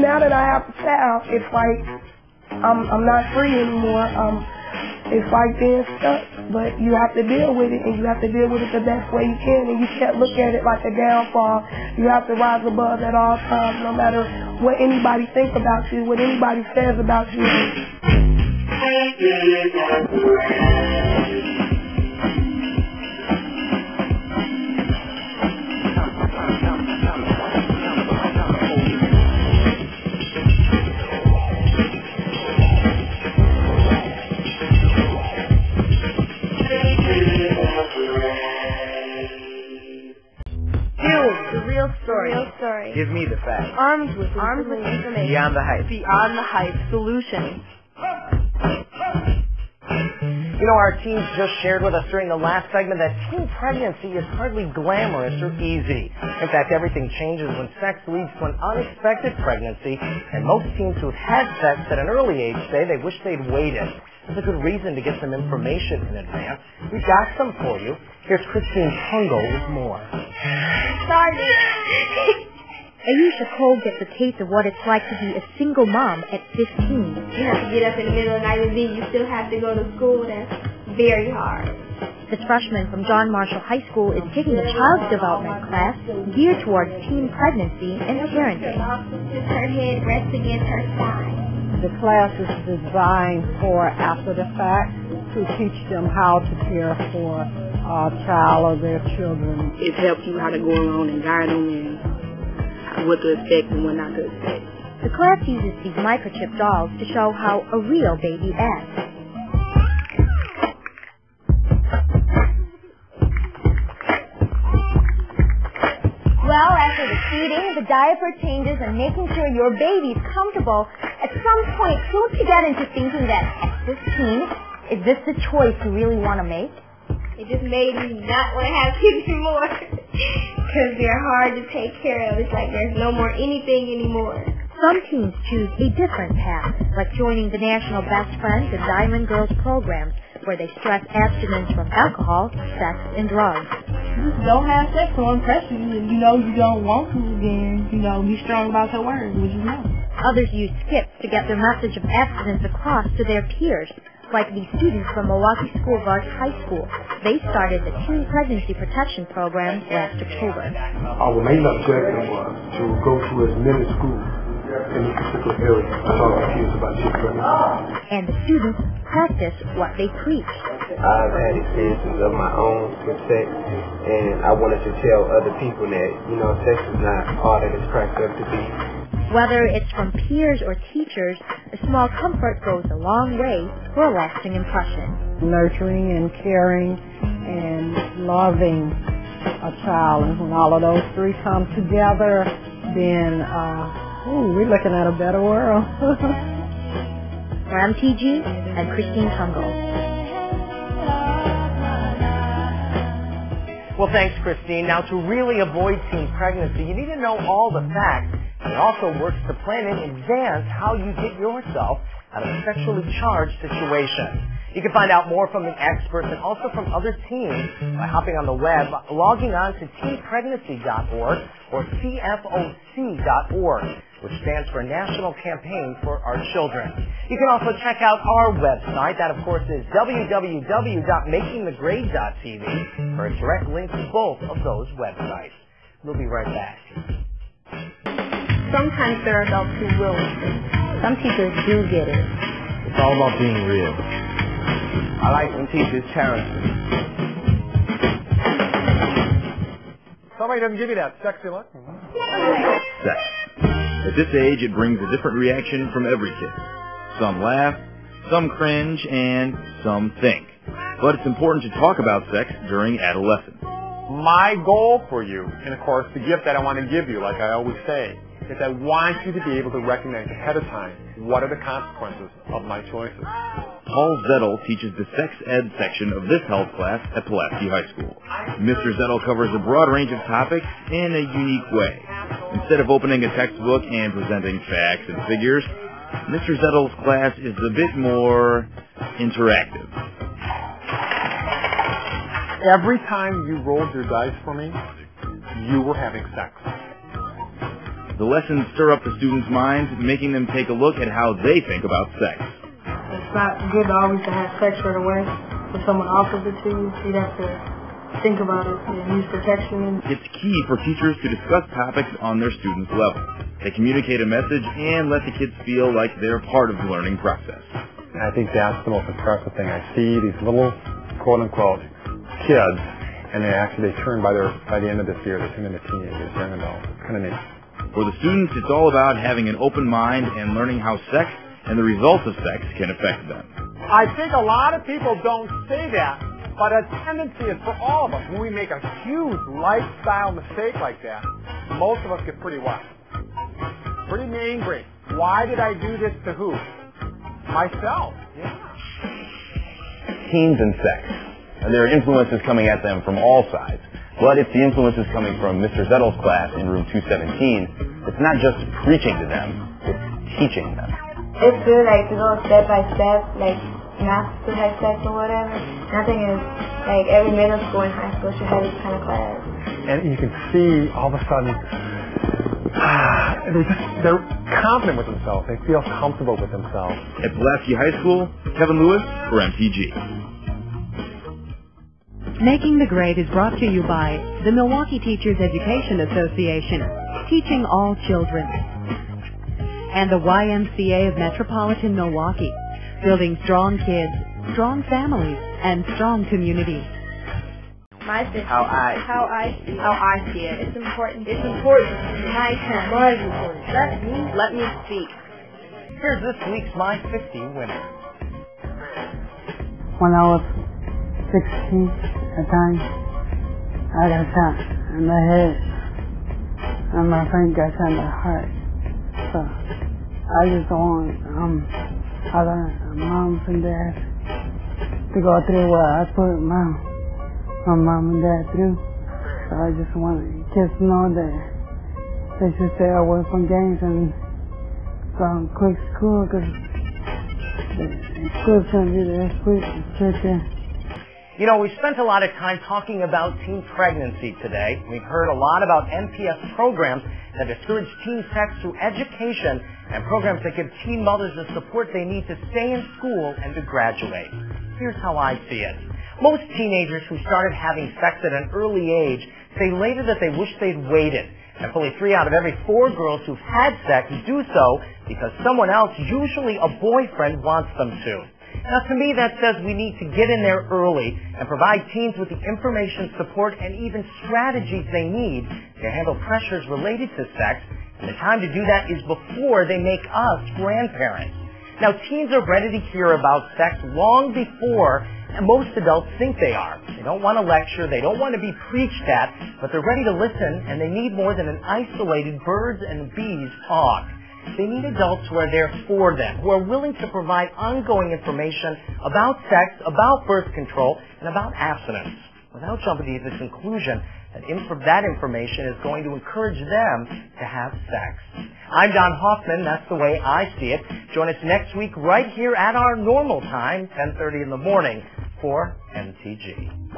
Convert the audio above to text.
Now that I have a child, it's like I'm not free anymore. It's like being stuck, but you have to deal with it, and you have to deal with it the best way you can, and you can't look at it like a downfall. You have to rise above at all times, no matter what anybody thinks about you, what anybody says about you. Real story. Give me the facts. Armed with information. Beyond the hype. Beyond the hype. Solutions. You know, our teens just shared with us during the last segment that teen pregnancy is hardly glamorous or easy. In fact, everything changes when sex leads to an unexpected pregnancy, and most teens who've had sex at an early age say they wish they'd waited. There's a good reason to get some information in advance. We've got some for you. Here's Christine Tungo with more. Sorry. Ayesha Cole gets a taste of what it's like to be a single mom at 15. You have to get up in the middle of the night and then you still have to go to school. That's very hard. This freshman from John Marshall High School is taking a child development class geared towards teen pregnancy and parenting. Her head rests against her side. The class is designed for after the fact to teach them how to care for a child or their children. It helps you how to go around and guide them and what to expect and what not to expect. The class uses these microchip dolls to show how a real baby acts. Well, after the feeding, the diaper changes, and making sure your baby's comfortable, at some point, don't you get into thinking that at 15, is this the choice you really want to make? It just made me not want to have kids anymore because they're hard to take care of. It's like there's no more anything anymore. Some teens choose a different path, like joining the National Best Friends and Diamond Girls programs, where they stress abstinence from alcohol, sex, and drugs. Just don't have sex to impress you. If you know you don't want to, then, be strong about your words, which you know. Others use skips to get their message of abstinence across to their peers, like these students from Milwaukee School Bus High School. They started the Teen Pregnancy Protection Program last October. Our main objective was to go to as many schools in this particular area to talk to kids about teen pregnancy. And the students practice what they preach. I've had experiences of my own with sex, and I wanted to tell other people that, sex is not all that it's cracked up to be. Whether it's from peers or teachers, a small comfort goes a long way for a lasting impression. Nurturing and caring and loving a child, and when all of those three come together, then we're looking at a better world. For MTG, I'm Christine Tungo. Well, thanks, Christine. Now, to really avoid teen pregnancy, you need to know all the facts. It also works to plan in advance how you get yourself out of a sexually charged situation. You can find out more from the experts and also from other teens by hopping on the web, logging on to teenpregnancy.org or CFOC.org, which stands for National Campaign for Our Children. You can also check out our website. That, of course, is www.makingthegrade.tv for a direct link to both of those websites. We'll be right back. Sometimes there are adults who will listen. Some teachers do get it. It's all about being real. I like when teachers challenge me. Somebody doesn't give you that sexy look. Sex. At this age, it brings a different reaction from every kid. Some laugh, some cringe, and some think. But it's important to talk about sex during adolescence. My goal for you, and of course the gift that I want to give you, like I always say, is I want you to be able to recognize ahead of time what are the consequences of my choices. Paul Zettel teaches the sex ed section of this health class at Pulaski High School. Mr. Zettel covers a broad range of topics in a unique way. Instead of opening a textbook and presenting facts and figures, Mr. Zettel's class is a bit more interactive. Every time you rolled your dice for me, you were having sex. The lessons stir up the students' minds, making them take a look at how they think about sex. It's not good to always have sex right away. If someone offers it to you, you'd have to think about it and use protection. It's key for teachers to discuss topics on their students' level. They communicate a message and let the kids feel like they're part of the learning process. And I think that's the most impressive thing. I see these little, quote-unquote, kids, and they turn by the end of this year, they turn into teenagers, young adults. It's kind of neat. For the students, it's all about having an open mind and learning how sex and the results of sex can affect them. I think a lot of people don't say that, but a tendency is for all of us, when we make a huge lifestyle mistake like that, most of us get pretty what? Pretty angry. Why did I do this to who? Myself. Yeah. Teens and sex. There are influences coming at them from all sides. But if the influence is coming from Mr. Zettel's class in room 217, it's not just preaching to them, it's teaching them. It's good, like, to go step by step, like, not to have sex or whatever. Nothing is, like, every middle school and high school should have this kind of class. And you can see all of a sudden, they're confident with themselves. They feel comfortable with themselves. At Pulaski High School, Kevin Lewis for MTG. Making the Grade is brought to you by the Milwaukee Teachers Education Association, teaching all children, and the YMCA of Metropolitan Milwaukee, building strong kids, strong families, and strong communities. My sister. How I see it. It's important. It's important. My turn. Mine's important. Let me speak. Here's this week's My 50 winner. When I was 16 at times, I got shot in the head, and my friend got shot in the heart. So I just want other moms and dads to go through what I put my mom and dad through. So I just want kids to know that they should stay away from gangs and go and quit school, because school's going to be the future. You know, we've spent a lot of time talking about teen pregnancy today. We've heard a lot about NPS programs that discourage teen sex through education and programs that give teen mothers the support they need to stay in school and to graduate. Here's how I see it. Most teenagers who started having sex at an early age say later that they wish they'd waited. And fully 3 out of every 4 girls who've had sex do so because someone else, usually a boyfriend, wants them to. Now, to me, that says we need to get in there early and provide teens with the information, support, and even strategies they need to handle pressures related to sex. And the time to do that is before they make us grandparents. Now, teens are ready to hear about sex long before most adults think they are. They don't want to lecture, they don't want to be preached at, but they're ready to listen, and they need more than an isolated birds and bees talk. They need adults who are there for them, who are willing to provide ongoing information about sex, about birth control, and about abstinence, without jumping to the conclusion that that information is going to encourage them to have sex. I'm Don Hoffman. That's the way I see it. Join us next week right here at our normal time, 10:30 in the morning, for MTG.